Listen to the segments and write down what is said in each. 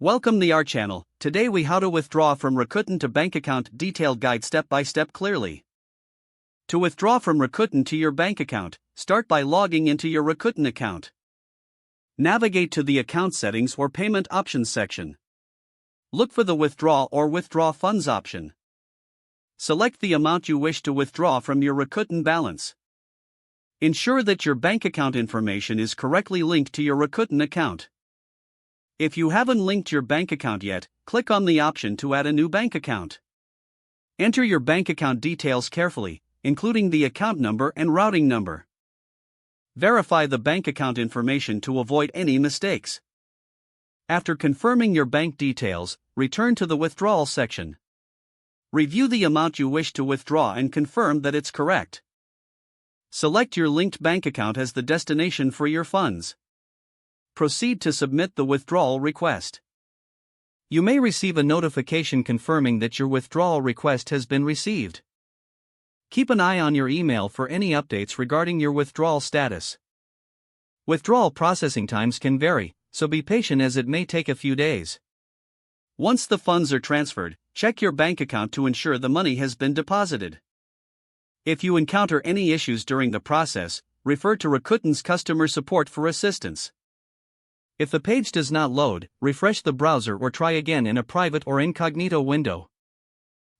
Welcome to our channel. Today we how to withdraw from Rakuten to bank account detailed guide step by step clearly. To withdraw from Rakuten to your bank account, start by logging into your Rakuten account. Navigate to the account settings or payment options section. Look for the withdraw or withdraw funds option. Select the amount you wish to withdraw from your Rakuten balance. Ensure that your bank account information is correctly linked to your Rakuten account. If you haven't linked your bank account yet, click on the option to add a new bank account. Enter your bank account details carefully, including the account number and routing number. Verify the bank account information to avoid any mistakes. After confirming your bank details, return to the withdrawal section. Review the amount you wish to withdraw and confirm that it's correct. Select your linked bank account as the destination for your funds. Proceed to submit the withdrawal request. You may receive a notification confirming that your withdrawal request has been received. Keep an eye on your email for any updates regarding your withdrawal status. Withdrawal processing times can vary, so be patient as it may take a few days. Once the funds are transferred, check your bank account to ensure the money has been deposited. If you encounter any issues during the process, refer to Rakuten's customer support for assistance. If the page does not load, refresh the browser or try again in a private or incognito window.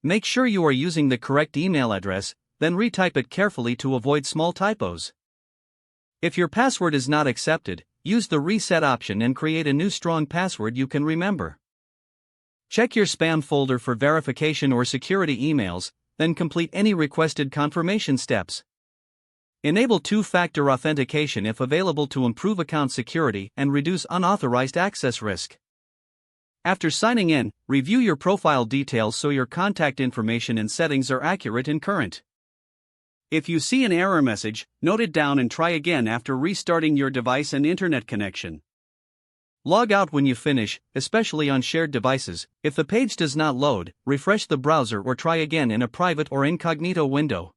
Make sure you are using the correct email address, then retype it carefully to avoid small typos. If your password is not accepted, use the reset option and create a new strong password you can remember. Check your spam folder for verification or security emails, then complete any requested confirmation steps. Enable two-factor authentication if available to improve account security and reduce unauthorized access risk. After signing in, review your profile details so your contact information and settings are accurate and current. If you see an error message, note it down and try again after restarting your device and internet connection. Log out when you finish, especially on shared devices. If the page does not load, refresh the browser or try again in a private or incognito window.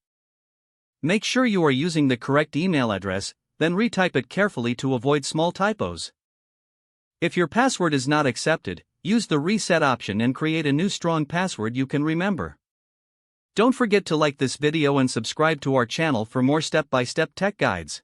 Make sure you are using the correct email address, then retype it carefully to avoid small typos. If your password is not accepted, use the reset option and create a new strong password you can remember. Don't forget to like this video and subscribe to our channel for more step-by-step tech guides.